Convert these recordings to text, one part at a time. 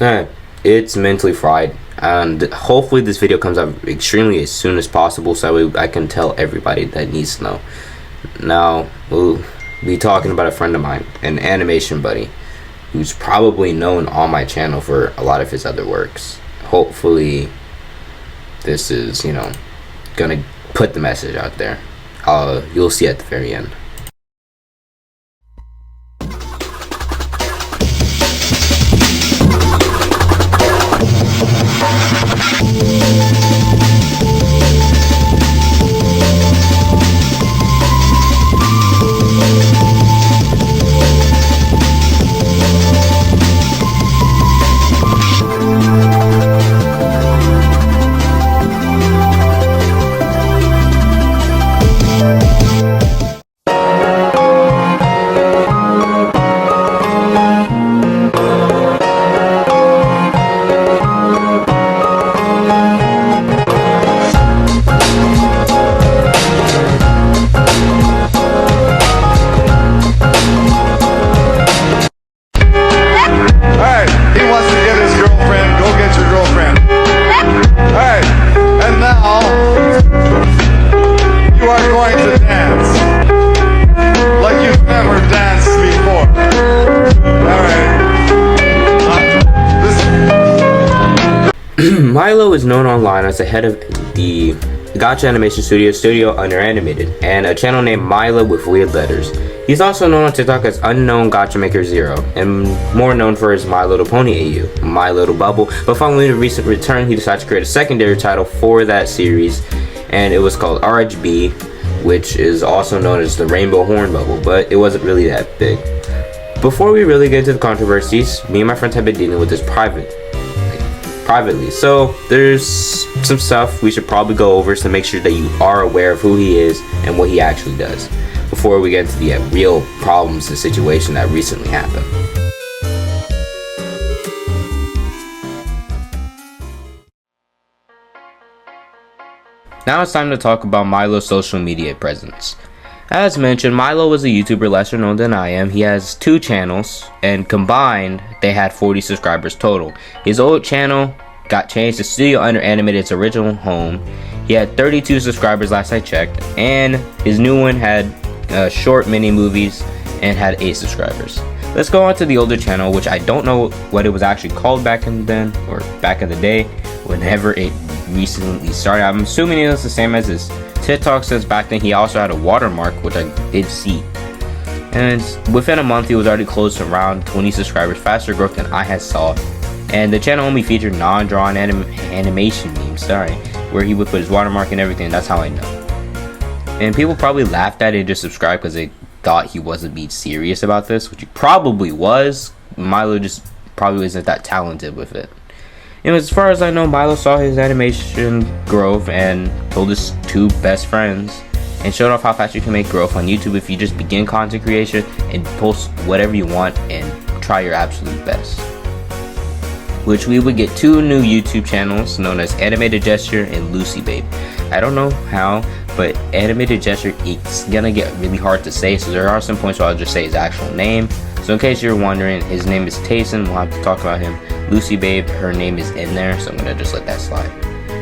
It's mentally fried, and hopefully this video comes out extremely as soon as possible so I can tell everybody that needs to know. Now we'll be talking about a friend of mine, an animation buddy, who's probably known on my channel for a lot of his other works. Hopefully this is, gonna put the message out there. You'll see at the very end. Milo is known online as the head of the gacha animation studio Under Animated, and a channel named Milo with weird letters. He's also known on TikTok as Unknown Gacha Maker 0, and more known for his My Little Pony AU, My Little Bubble, but following a recent return he decided to create a secondary title for that series, and it was called RHB, which is also known as the Rainbow Horn Bubble, but it wasn't really that big. Before we really get into the controversies, me and my friends have been dealing with this privately, so there's some stuff we should probably go over to make sure that you are aware of who he is and what he actually does before we get into the real problems and situation that recently happened. Now it's time to talk about Milo's social media presence. As mentioned, Milo was a YouTuber lesser known than I am. He has 2 channels, and combined, they had 40 subscribers total. His old channel got changed to Studio Under Animated, its original home. He had 32 subscribers last I checked, and his new one had short mini movies and had 8 subscribers. Let's go on to the older channel, which I don't know what it was actually called back in then, or back in the day, whenever it recently started. I'm assuming it was the same as his TikTok, since back then he also had a watermark, which I did see. And within a month he was already close to around 20 subscribers, faster growth than I had saw. And the channel only featured non-drawn animation memes, where he would put his watermark and everything. That's how I know. And people probably laughed at it and just subscribed because they thought he wasn't being serious about this, which he probably was. Milo just probably isn't that talented with it. And as far as I know, Milo saw his animation growth and told his 2 best friends and showed off how fast you can make growth on YouTube if you just begin content creation and post whatever you want and try your absolute best. Which we would get 2 new YouTube channels known as Animated Gesture and Lucy Babe. I don't know how, but Animated Gesture, it's gonna get really hard to say, so there are some points where I'll just say his actual name. So in case you're wondering, his name is Tayson. We'll have to talk about him. Lucy Babe, her name is in there, so I'm gonna just let that slide.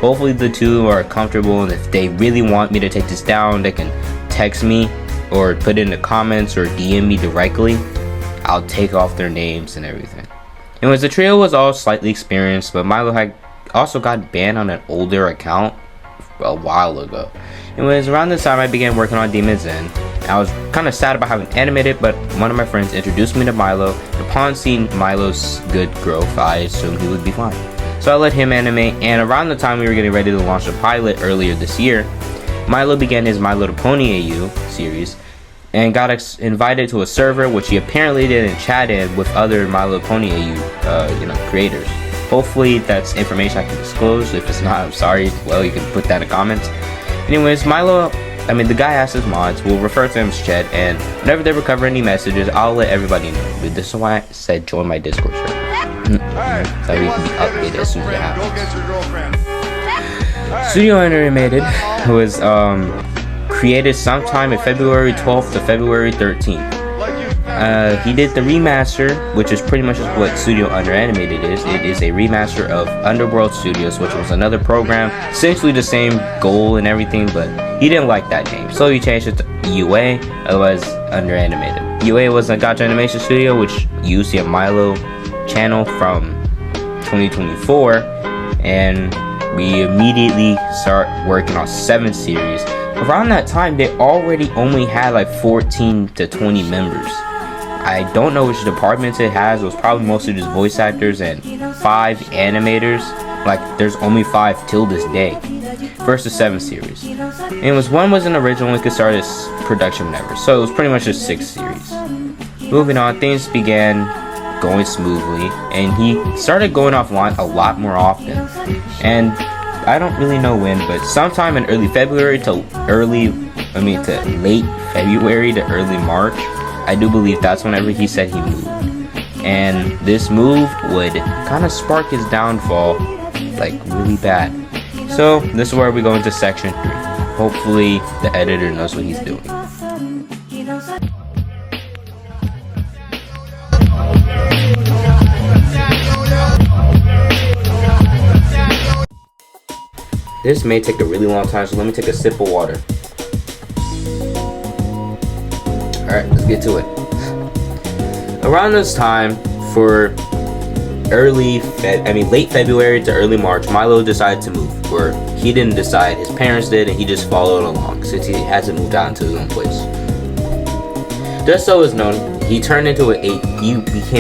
Hopefully the 2 are comfortable, and if they really want me to take this down, they can text me or put it in the comments or DM me directly. I'll take off their names and everything. Anyways, the trio was all slightly experienced, but Milo had also got banned on an older account a while ago. Anyways, around this time I began working on Demon's End. I was kind of sad about having animated, but one of my friends introduced me to Milo, and upon seeing Milo's good growth, I assumed he would be fine. So I let him animate, and around the time we were getting ready to launch the pilot earlier this year, Milo began his My Little Pony AU series, and got invited to a server, which he apparently didn't chat in with other My Little Pony AU creators. Hopefully that's information I can disclose. If it's not, I'm sorry. Well, you can put that in the comments. Anyways, the guy asked his mods. We'll refer to him as Ched, and whenever they recover any messages, I'll let everybody know. But this is why I said join my Discord server. So you can be updated as soon as it happens. Studio Animated was created sometime in February 12th to February 13th. He did the remaster, which is pretty much what Studio Under Animated is. It is a remaster of Underworld Studios, which was another program, essentially the same goal and everything, but he didn't like that name, so he changed it to UA, otherwise Under Animated. UA was a gacha animation studio which used the Milo channel from 2024, and we immediately start working on 7 series. Around that time, they already only had like 14 to 20 members. I don't know which departments it has. It was probably mostly just voice actors and 5 animators. Like, there's only 5 till this day. Versus 7 series. And it was one was an original and could start its production whenever. So it was pretty much just 6 series. Moving on, things began going smoothly, and he started going offline a lot more often. And I don't really know when, but sometime in early February to late February to early March, I do believe that's whenever he said he moved. And this move would kind of spark his downfall, like really bad. So this is where we go into section 3. Hopefully the editor knows what he's doing. This may take a really long time, so let me take a sip of water. Alright, let's get to it. Around this time, for late February to early March, Milo decided to move. Or he didn't decide, his parents did, and he just followed along since he hasn't moved out into his own place. Just so it's known, he became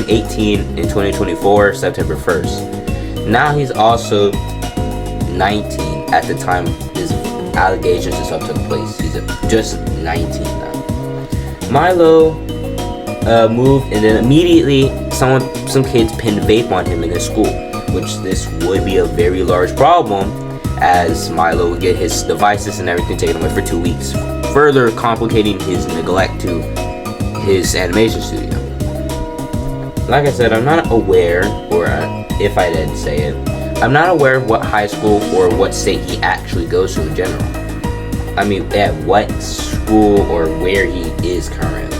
18 in 2024, September 1st. Now he's also 19 at the time his allegations and stuff took place. He's just 19 now. Milo moved, and then immediately some kids pinned vape on him in his school, which this would be a very large problem, as Milo would get his devices and everything taken away for 2 weeks, further complicating his neglect to his animation studio. Like I said, I'm not aware, or if I didn't say it, I'm not aware of what high school or what state he actually goes to in general. I mean, at what school or where he is currently.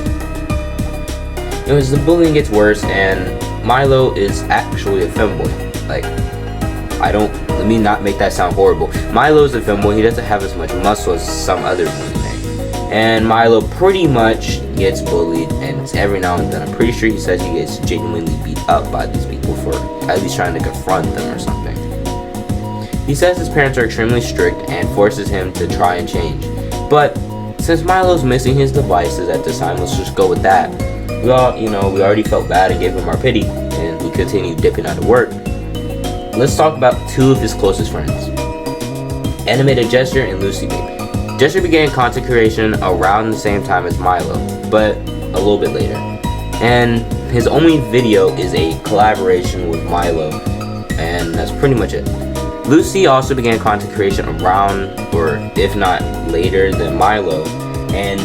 Anyways, the bullying gets worse, and Milo is actually a femboy. Like, let me not make that sound horrible. Milo's a femboy. He doesn't have as much muscle as some other boys may. And Milo pretty much gets bullied, and it's every now and then. I'm pretty sure he says he gets genuinely beat up by these people for at least trying to confront them or something. He says his parents are extremely strict and forces him to try and change. But since Milo's missing his devices at this time, let's just go with that. We already felt bad and gave him our pity, and he continued dipping out of work. Let's talk about 2 of his closest friends, Animated Gesture and Lucy Baby. Gesture began content creation around the same time as Milo, but a little bit later. And his only video is a collaboration with Milo, and that's pretty much it. Lucy also began content creation around, or if not later than Milo, and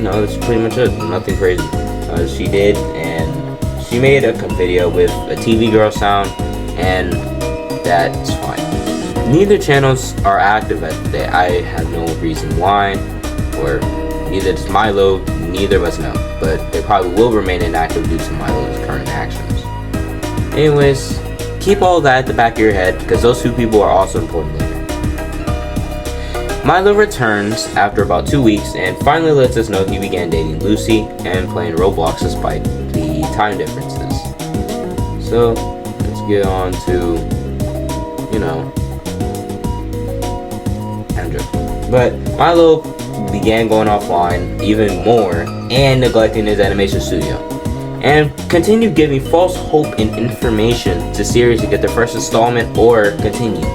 that's pretty much it. Nothing crazy. She did, and she made a video with a TV girl sound, and that's fine. Neither channels are active at today. I have no reason why, or neither does Milo. Neither of us know, but they probably will remain inactive due to Milo's current actions. Anyways, keep all that at the back of your head, because those 2 people are also important later. Milo returns after about 2 weeks and finally lets us know he began dating Lucy and playing Roblox despite the time differences. So let's get on to, I'm joking. But Milo began going offline even more and neglecting his animation studio, and continued giving false hope and information to series to get their first installment or continue.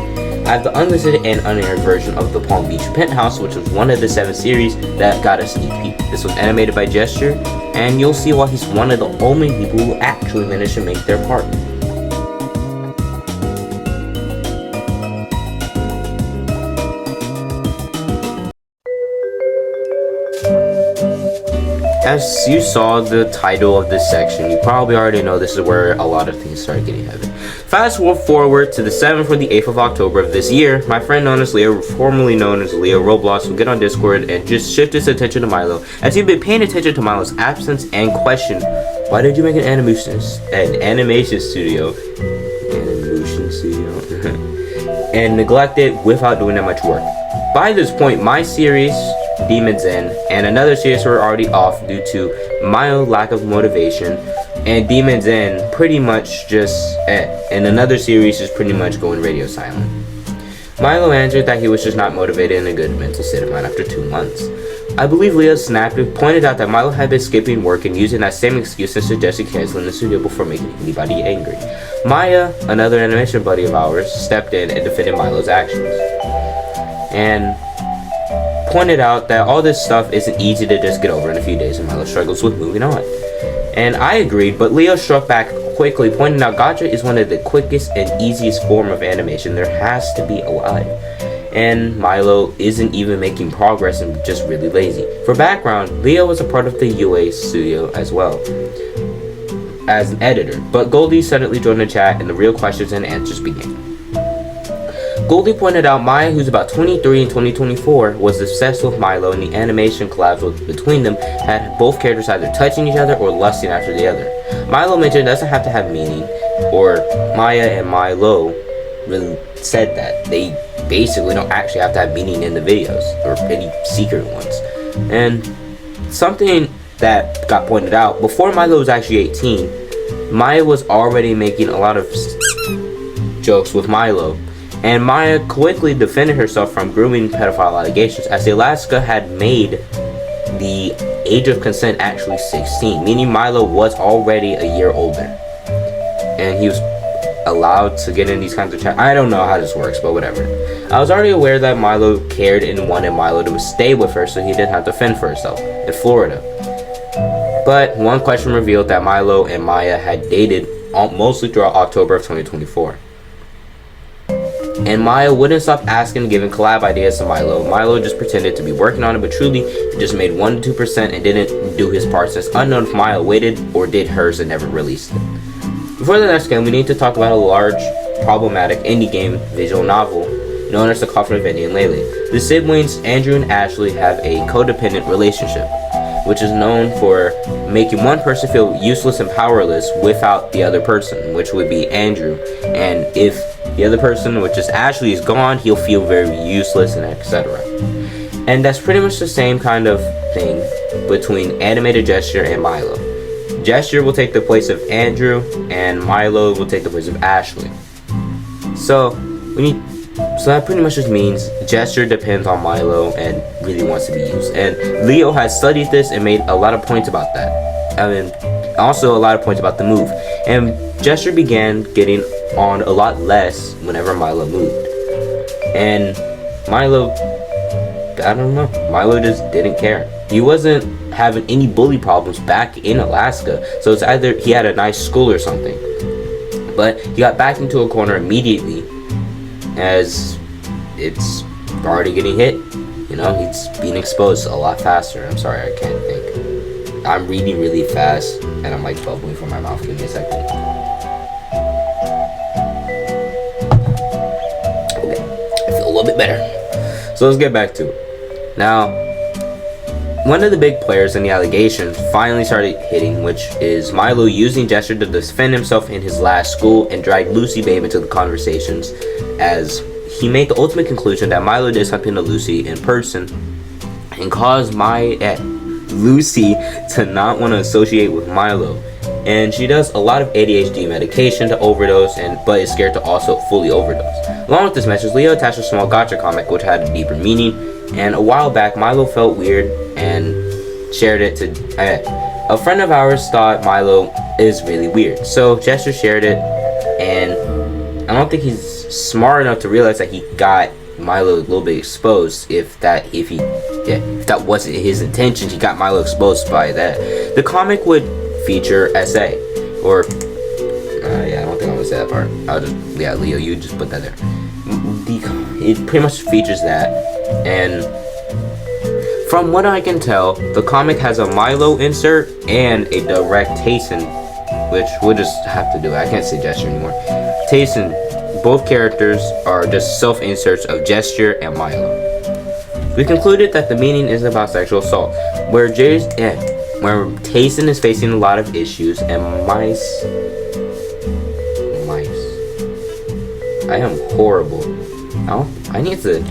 I have the unlisted and unaired version of the Palm Beach Penthouse, which was one of the 7 series that got a sneak peek. This was animated by Gesture, and you'll see why he's one of the only people who actually managed to make their part. as you saw the title of this section, you probably already know this is where a lot of things start getting heavy. Fast forward to the 7th or the 8th of October of this year, my friend known as Leo, formerly known as Leo Roblox, will get on Discord and just shift his attention to Milo, as he'd been paying attention to Milo's absence and question, why did you make an animation studio, and neglect it without doing that much work? By this point, my series, Demons In, and another series were already off due to Milo's lack of motivation, and Demons In pretty much just, and another series is pretty much going radio silent. Milo answered that he was just not motivated in a good mental state of mind after 2 months. I believe Leo snapped and pointed out that Milo had been skipping work and using that same excuse and suggested canceling the studio before making anybody angry. Maya, another animation buddy of ours, stepped in and defended Milo's actions, and pointed out that all this stuff isn't easy to just get over in a few days and Milo struggles with moving on. And I agreed, but Leo struck back quickly, pointing out gacha is one of the quickest and easiest form of animation there has to be alive. And Milo isn't even making progress and just really lazy. For background, Leo was a part of the UA studio as well as an editor, but Goldie suddenly joined the chat and the real questions and answers began. Goldie pointed out Maya, who's about 23 in 2024, was obsessed with Milo, and the animation collabs between them had both characters either touching each other or lusting after the other. Milo mentioned it doesn't have to have meaning, or Maya and Milo really said that. They basically don't actually have to have meaning in the videos, or any secret ones. And something that got pointed out, before Milo was actually 18, Maya was already making a lot of jokes with Milo. And Maya quickly defended herself from grooming pedophile allegations, as Alaska had made the age of consent actually 16, meaning Milo was already a year older. And he was allowed to get in these kinds of chats. I don't know how this works, but whatever. I was already aware that Milo cared and wanted Milo to stay with her so he didn't have to fend for himself in Florida. But one question revealed that Milo and Maya had dated mostly throughout October of 2024. And Maya wouldn't stop asking and giving collab ideas to Milo. Milo just pretended to be working on it, but truly he just made 1 to 2% and didn't do his part, since unknown if Maya waited or did hers and never released it. Before the next game, we need to talk about a large, problematic indie game visual novel known as The Coffin of Andy and Laylee. The siblings Andrew and Ashley have a codependent relationship, which is known for making one person feel useless and powerless without the other person, which would be Andrew. And if the other person, which is Ashley, is gone, he'll feel very useless and etc. And that's pretty much the same kind of thing between animated Gesture and Milo. Gesture will take the place of Andrew, and Milo will take the place of Ashley. So that pretty much just means Gesture depends on Milo and really wants to be used. And Leo has studied this and made a lot of points about that. I mean, also a lot of points about the move. And Gesture began getting on a lot less whenever Milo moved. And Milo, I don't know, Milo just didn't care. He wasn't having any bully problems back in Alaska, so it's either he had a nice school or something. But he got backed into a corner immediately, as it's already getting hit. You know, he's being exposed a lot faster. I'm sorry, I can't think. I'm reading really fast, and I'm like bubbling from my mouth. Give me a second. Okay, I feel a little bit better. So let's get back to it. Now, one of the big players in the allegations finally started hitting, which is Milo using Gesture to defend himself in his last school and drag Lucy Babe into the conversations, as he made the ultimate conclusion that Milo did something to Lucy in person and caused Lucy to not want to associate with Milo. And she does a lot of ADHD medication to overdose, but is scared to also fully overdose. Along with this message, Leo attached a small gacha comic which had a deeper meaning, and a while back Milo felt weird and shared it to a friend of ours. Thought Milo is really weird, so Gesture shared it, and I don't think he's smart enough to realize that he got Milo a little bit exposed. If that wasn't his intention, he got Milo exposed by that. The comic would feature SA, or I don't think I'm gonna say that part. Leo, you just put that there. It pretty much features that, and From what I can tell, the comic has a Milo insert and a direct Tayson, which we'll just have to do. I can't say gesture anymore. Tayson, both characters are just self-inserts of Gesture and Milo. We concluded that the meaning is about sexual assault, where Tayson is facing a lot of issues, and mice. I am horrible. Oh, I need to.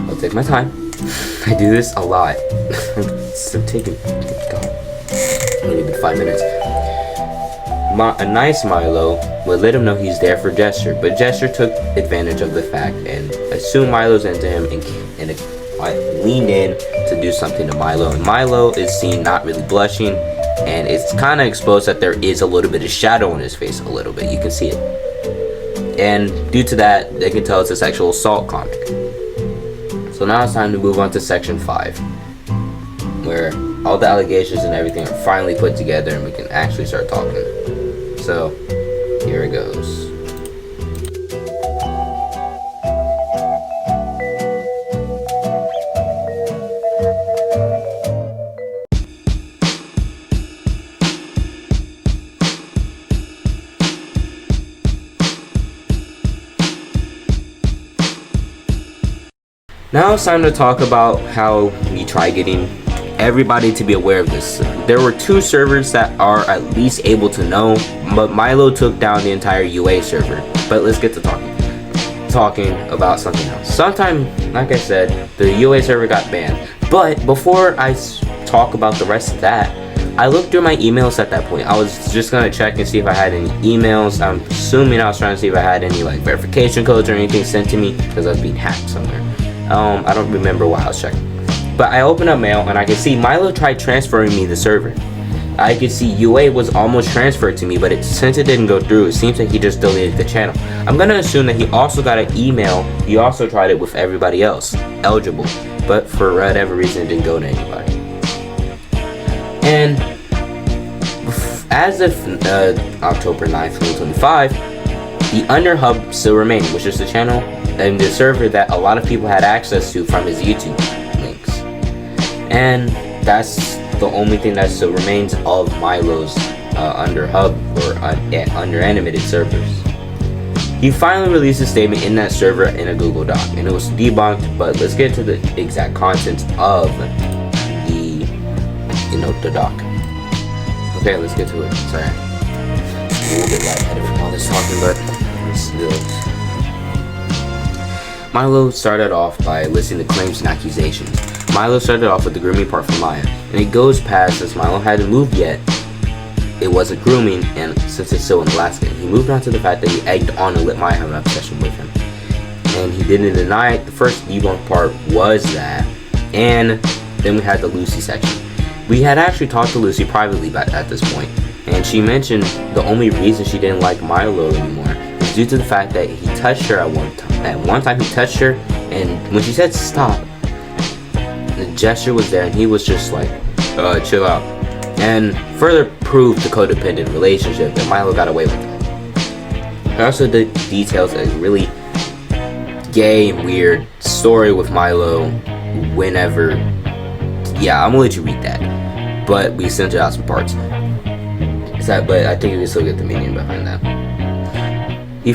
I'll take my time. I do this a lot. I'm taking. God, maybe 5 minutes. A nice Milo would let him know he's there for Gesture, but Gesture took advantage of the fact and assumed Milo's into him and leaned in to do something to Milo. And Milo is seen not really blushing, and it's kind of exposed that there is a little bit of shadow on his face. A little bit, you can see it. And due to that, they can tell it's a sexual assault comic. So now it's time to move on to section 5, where all the allegations and everything are finally put together and we can actually start talking. So, here it goes. Now it's time to talk about how we try getting everybody to be aware of this. There were 2 servers that are at least able to know, but Milo took down the entire UA server. But let's get to talking about something else. Sometime, like I said, the UA server got banned. But before I talk about the rest of that, I looked through my emails at that point. I was just gonna check and see if I had any emails. I'm assuming I was trying to see if I had any like verification codes or anything sent to me because I was being hacked somewhere. I don't remember why I was checking. But I opened up mail and I could see Milo tried transferring me the server. I could see UA was almost transferred to me, but since it didn't go through, it seems like he just deleted the channel. I'm gonna assume that he also got an email. He also tried it with everybody else eligible, but for whatever reason it didn't go to anybody. And as of October 9th, 2025, the Under Hub still remained, which is the channel and the server that a lot of people had access to from his YouTube links. And that's the only thing that still remains of Milo's Under Hub or Under Animated servers. He finally released a statement in that server in a Google Doc, and it was debunked, but let's get to the exact contents of the doc. Okay, let's get to it. Sorry. A little bit lightheaded from all this talking, but still. Milo started off by listing the claims and accusations. Milo started off with the grooming part from Maya, and it goes past since Milo hadn't moved yet. It wasn't grooming, and since it's still in Alaska, he moved on to the fact that he egged on and let Maya have an obsession with him. And he didn't deny it. The first debunk part was that, and then we had the Lucy section. We had actually talked to Lucy privately at this point, and she mentioned the only reason she didn't like Milo anymore was due to the fact that he touched her at one time. At one time he touched her, and when she said stop, the gesture was there and he was just like, chill out. And further proved the codependent relationship that Milo got away with it. Also the details a really gay and weird story with Milo whenever. Yeah, I'm gonna let you read that. But we centered out some parts. But I think you can still get the meaning behind that. He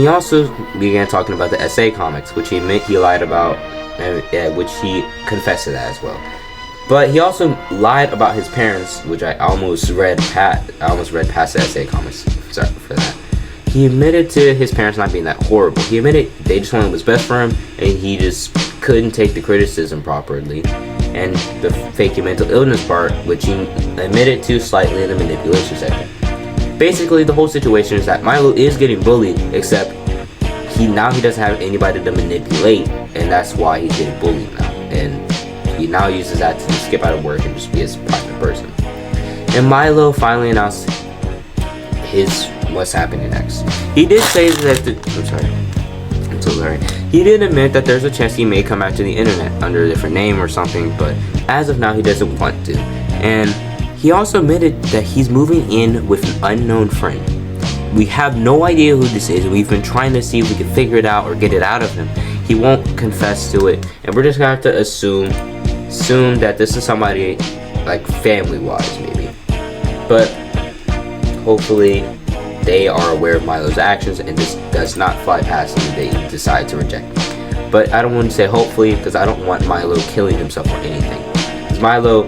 also began talking about the SA comics, which he admit he lied about, which he confessed to that as well. But he also lied about his parents, which I almost read past the SA comics. Sorry for that. He admitted to his parents not being that horrible. He admitted they just wanted what's best for him, and he just couldn't take the criticism properly. And the faking mental illness part, which he admitted to slightly in the manipulation section. Basically, the whole situation is that Milo is getting bullied, except he doesn't have anybody to manipulate, and that's why he's getting bullied now. And he now uses that to skip out of work and just be a private person. And Milo finally announced what's happening next. He did say that I'm so sorry. He did admit that there's a chance he may come back to the internet under a different name or something, but as of now he doesn't want to. And he also admitted that he's moving in with an unknown friend. We have no idea who this is, and we've been trying to see if we can figure it out or get it out of him. he won't confess to it, and we're just gonna have to assume that this is somebody like family-wise maybe. But hopefully they are aware of Milo's actions and this does not fly past them. They decide to reject me. But I don't want to say hopefully because I don't want Milo killing himself or anything. Because Milo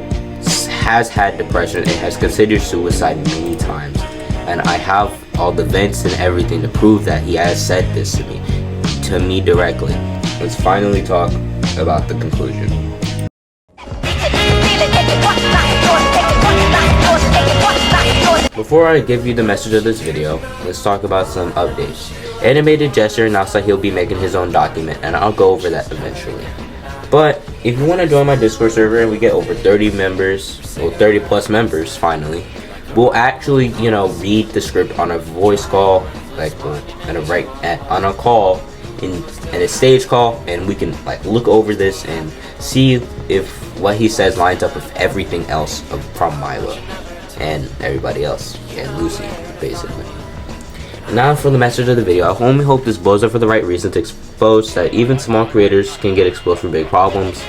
has had depression and has considered suicide many times, and I have all the vents and everything to prove that he has said this to me directly. Let's finally talk about the conclusion. Before I give you the message of this video, let's talk about some updates. Animated Gesture announced that he'll be making his own document, and I'll go over that eventually. But if you want to join my Discord server and we get over 30 members, or 30 plus members finally, we'll actually, read the script on a voice call, like on a call, in a stage call, and we can look over this and see if what he says lines up with everything else from Milo and everybody else and Lucy, basically. Now for the message of the video. I only hope this blows up for the right reason to expose that even small creators can get exposed for big problems,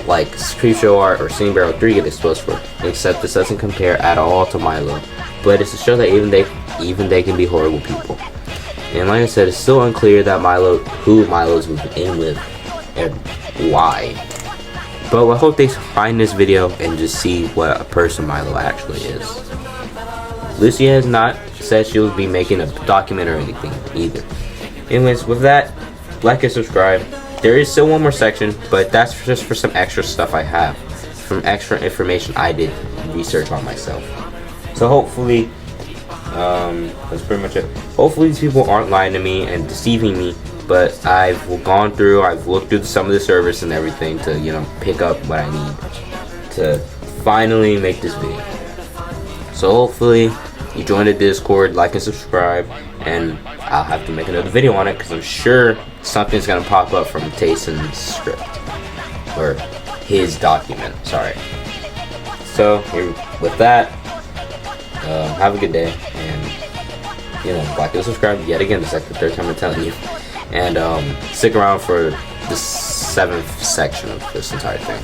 like Creep Show Art or Sing Barrel 3 get exposed for, except this doesn't compare at all to Milo, but it's to show that even they can be horrible people. And like I said, it's still unclear that who Milo's moving in with and why. But I hope they find this video and just see what a person Milo actually is. Lucy has not said she'll be making a document or anything either. Anyways, with that, like and subscribe. There is still one more section, but that's just for some extra stuff I have, from extra information I did research on myself. So hopefully, that's pretty much it. Hopefully these people aren't lying to me and deceiving me, but I've looked through some of the servers and everything to, pick up what I need to finally make this video. So hopefully you join the Discord, like and subscribe, and I'll have to make another video on it because I'm sure something's gonna pop up from Tayson's script or his document. Sorry. So with that, have a good day, and like and subscribe yet again. It's like the third time I'm telling you, and stick around for the 7th section of this entire thing.